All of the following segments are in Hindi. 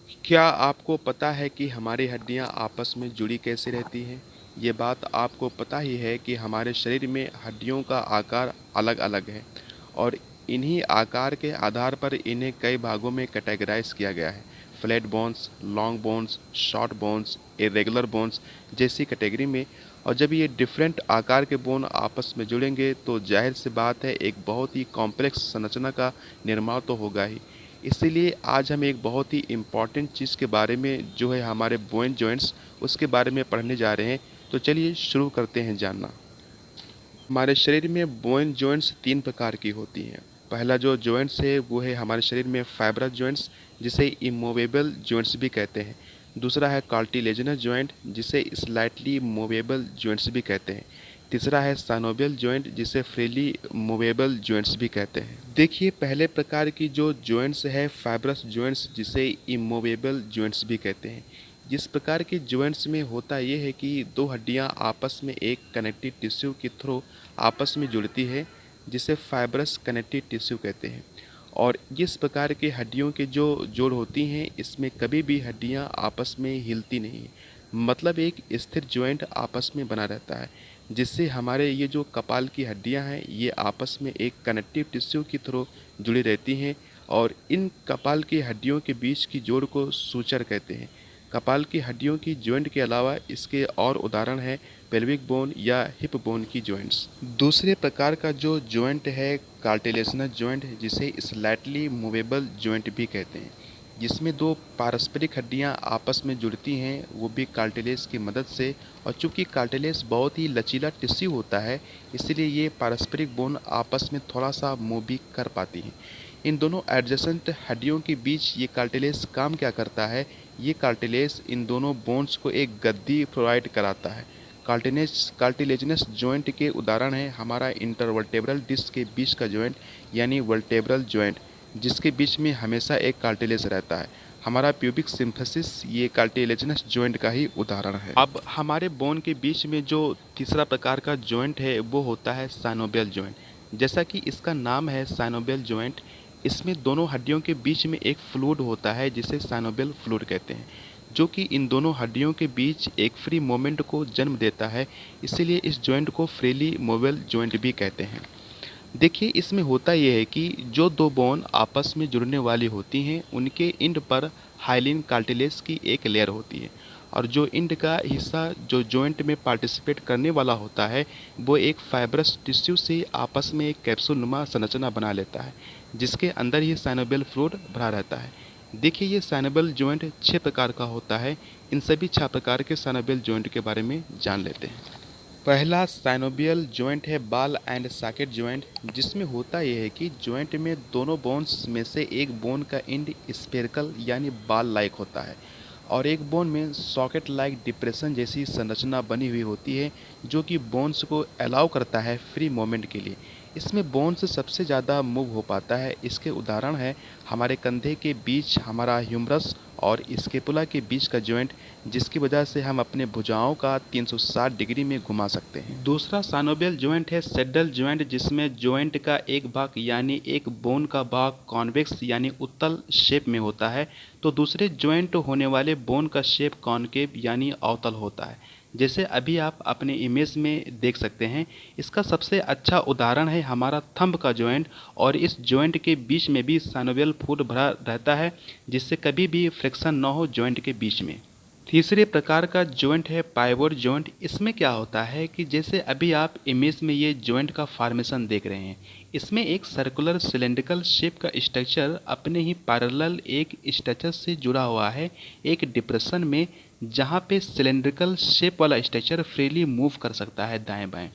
क्या आपको पता है कि हमारी हड्डियां आपस में जुड़ी कैसे रहती हैं? ये बात आपको पता ही है कि हमारे शरीर में हड्डियों का आकार अलग-अलग है और इन्हीं आकार के आधार पर इन्हें कई भागों में कैटेगराइज किया गया है। Flat bones, long bones, short bones, irregular bones जैसी कैटेगरी में। और जब ये डिफरेंट आकार के बोन आपस में जुड़ेंगे तो जाहिर सी बात है एक बहुत ही कॉम्प्लेक्स संरचना का निर्माण तो होगा ही। इसीलिए आज हम एक बहुत ही इम्पॉर्टेंट चीज़ के बारे में जो है हमारे बोन जॉइंट्स उसके बारे में पढ़ने जा रहे हैं। तो चलिए शुरू करते हैं जानना। हमारे शरीर में बोन जॉइंट्स 3 प्रकार की होती हैं। पहला जो जॉइंट्स है वो है हमारे शरीर में फाइब्रस जॉइंट्स जिसे इमूवेबल जॉइंट्स भी कहते हैं। दूसरा है कार्टिलेजिनस जॉइंट जिसे स्लाइटली मूवेबल जॉइंट्स भी कहते हैं। तीसरा है साइनोवियल जॉइंट जिसे फ्रीली मूवेबल जॉइंट्स भी कहते हैं। देखिए पहले प्रकार की जो जॉइंट्स है फाइब्रस जॉइंट्स जिसे इमूवेबल जॉइंट्स भी कहते हैं। जिस प्रकार के जॉइंट्स में होता ये है कि दो हड्डियां आपस में एक कनेक्टिव टिश्यू के थ्रू आपस में जुड़ती है जिसे फाइब्रस कनेक्टिव टिश्यू कहते हैं। और जिस प्रकार के हड्डियों के जो जोड़ होती हैं इसमें कभी भी हड्डियां आपस में हिलती नहीं है, मतलब एक स्थिर जॉइंट आपस में बना रहता है जिससे हमारे ये जो कपाल की हड्डियां हैं ये आपस में एक कनेक्टिव टिश्यू की थ्रू जुड़ी रहती हैं। और इन कपाल की हड्डियों के बीच की जोड़ को सूचर कहते हैं। कपाल की हड्डियों की जॉइंट के अलावा इसके और उदाहरण है पेल्विक बोन या हिप बोन की जॉइंट्स। दूसरे प्रकार का जो जॉइंट है कार्टिलेजिनस जॉइंट जिसे स्लाइटली मूवेबल जॉइंट भी कहते हैं, जिसमें दो पारस्परिक हड्डियां आपस में जुड़ती हैं वो भी कार्टिलेज की मदद से। और चूंकि कार्टिलेज बहुत ही लचीला टिश्यू होता है इसलिए ये पारस्परिक बोन आपस में थोड़ा सा मूव भी कर पाती हैं। इन दोनों एडजेसेंट हड्डियों के बीच ये कार्टिलेज काम क्या करता है, ये कार्टिलेज इन दोनों बोन्स को एक गद्दी प्रोवाइड कराता है। कार्टिलेजिनस जॉइंट के उदाहरण हैं हमारा इंटरवर्टेब्रल डिस्क के बीच का जॉइंट यानी वर्टेब्रल जॉइंट जिसके बीच में हमेशा एक कार्टिलेज रहता है। हमारा प्यूबिक सिम्फिसिस ये कार्टिलेजिनस जॉइंट का ही उदाहरण है। अब हमारे बोन के बीच में जो तीसरा प्रकार का जॉइंट है वो होता है साइनोवियल जॉइंट। जैसा कि इसका नाम है साइनोवियल जॉइंट, इसमें दोनों हड्डियों के बीच में एक फ्लूइड होता है जिसे साइनोवियल फ्लूइड कहते हैं, जो कि इन दोनों हड्डियों के बीच एक फ्री मूवमेंट को जन्म देता है। इसीलिए इस जॉइंट को फ्रीली मूवेबल जॉइंट भी कहते हैं। देखिए इसमें होता यह है कि जो दो बोन आपस में जुड़ने वाली होती हैं उनके इंड पर हाइलिन कार्टिलेज की एक लेयर होती है और जो इंड का हिस्सा जो जॉइंट में पार्टिसिपेट करने वाला होता है वो एक फाइब्रस टिश्यू से आपस में एक कैप्सूल नुमा संरचना बना लेता है जिसके अंदर ही साइनोवियल फ्लूइड भरा रहता है। देखिए ये साइनोवियल जॉइंट 6 प्रकार का होता है। इन सभी 6 प्रकार के साइनोवियल जॉइंट के बारे में जान लेते हैं। पहला साइनोवियल जॉइंट है बॉल एंड सॉकेट जॉइंट, जिसमें होता यह है कि जॉइंट में दोनों बोन्स में से एक बोन का एंड स्फेरिकल यानी बॉल लाइक होता है और एक बोन में सॉकेट लाइक डिप्रेशन जैसी संरचना बनी हुई होती है जो कि बोन्स को अलाउ करता है फ्री मूवमेंट के लिए। इसमें बोन्स सबसे ज़्यादा मूव हो पाता है। इसके उदाहरण है हमारे कंधे के बीच हमारा ह्यूमरस और स्केपुला के बीच का जॉइंट, जिसकी वजह से हम अपने भुजाओं का 360 डिग्री में घुमा सकते हैं। दूसरा साइनोवियल जॉइंट है सैडल जॉइंट, जिसमें जॉइंट का एक भाग यानी एक बोन का भाग कॉन्वेक्स यानी उत्तल शेप में होता है तो दूसरे जॉइंट होने वाले बोन का शेप कॉनकेव यानी अवतल होता है, जैसे अभी आप अपने इमेज में देख सकते हैं। इसका सबसे अच्छा उदाहरण है हमारा थंब का जॉइंट और इस जॉइंट के बीच में भी साइनोवियल फ्लूइड भरा रहता है जिससे कभी भी फ्रिक्शन न हो जॉइंट के बीच में। तीसरे प्रकार का जॉइंट है पाइवोट जॉइंट। इसमें क्या होता है कि जैसे अभी आप इमेज में ये जॉइंट का फॉर्मेशन देख रहे हैं, इसमें एक सर्कुलर सिलेंड्रिकल शेप का स्ट्रक्चर अपने ही पैरेलल एक स्ट्रक्चर से जुड़ा हुआ है एक डिप्रेशन में, जहाँ पे सिलेंड्रिकल शेप वाला स्ट्रक्चर फ्रीली मूव कर सकता है दाएं बाएं।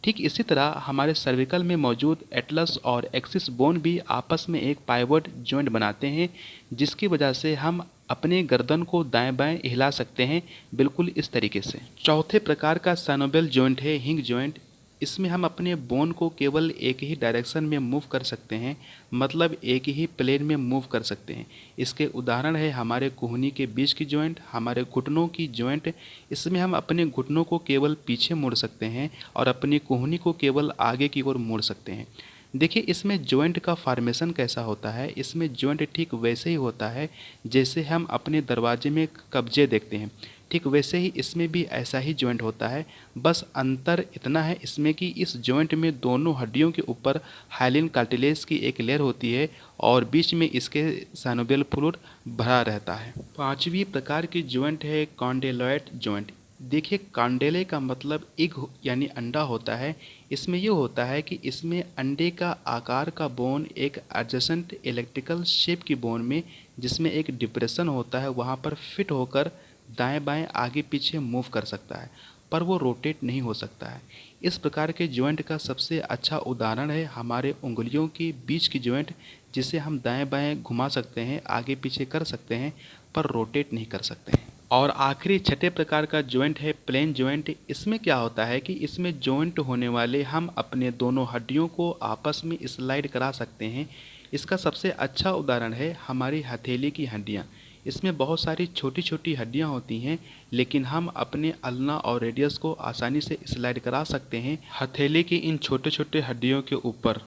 ठीक इसी तरह हमारे सर्विकल में मौजूद एटलस और एक्सिस बोन भी आपस में एक पाइवोट जॉइंट बनाते हैं जिसकी वजह से हम अपने गर्दन को दाएं बाएं हिला सकते हैं, बिल्कुल इस तरीके से। चौथे प्रकार का साइनोवियल जॉइंट है हिंग जॉइंट। इसमें हम अपने बोन को केवल एक ही डायरेक्शन में मूव कर सकते हैं, मतलब एक ही प्लेन में मूव कर सकते हैं। इसके उदाहरण है हमारे कोहनी के बीच की जॉइंट, हमारे घुटनों की जॉइंट। इसमें हम अपने घुटनों को केवल पीछे मोड़ सकते हैं और अपनी कोहनी को केवल आगे की ओर मोड़ सकते हैं। देखिए इसमें जॉइंट का फॉर्मेशन कैसा होता है, इसमें जॉइंट ठीक वैसे ही होता है जैसे हम अपने दरवाजे में कब्जे देखते हैं, ठीक वैसे ही इसमें भी ऐसा ही जॉइंट होता है। बस अंतर इतना है इसमें कि इस जॉइंट में दोनों हड्डियों के ऊपर हाइलिन कार्टिलेज की एक लेयर होती है और बीच में इसके साइनोवियल फ्लूइड भरा रहता है। पांचवी प्रकार की जॉइंट है कॉन्डेलॉइड जॉइंट। देखिए कॉन्डेले का मतलब एग यानी अंडा होता है। इसमें ये होता है कि इसमें अंडे का आकार का बोन एक एडजेसेंट इलेक्ट्रिकल शेप की बोन में, जिसमें एक डिप्रेशन होता है, वहाँ पर फिट होकर दाएं बाएं आगे पीछे मूव कर सकता है, पर वो रोटेट नहीं हो सकता है। इस प्रकार के जॉइंट का सबसे अच्छा उदाहरण है हमारे उंगलियों के बीच की जॉइंट, जिसे हम दाएं बाएं घुमा सकते हैं, आगे पीछे कर सकते हैं, पर रोटेट नहीं कर सकते हैं। और आखिरी छठे प्रकार का जॉइंट है प्लेन जॉइंट। इसमें क्या होता है कि इसमें जॉइंट होने वाले हम अपने दोनों हड्डियों को आपस में स्लाइड करा सकते हैं। इसका सबसे अच्छा उदाहरण है हमारी हथेली की हड्डियाँ। इसमें बहुत सारी छोटी छोटी हड्डियाँ होती हैं, लेकिन हम अपने अल्ना और रेडियस को आसानी से स्लाइड करा सकते हैं हथेली की इन छोटे छोटे हड्डियों के ऊपर।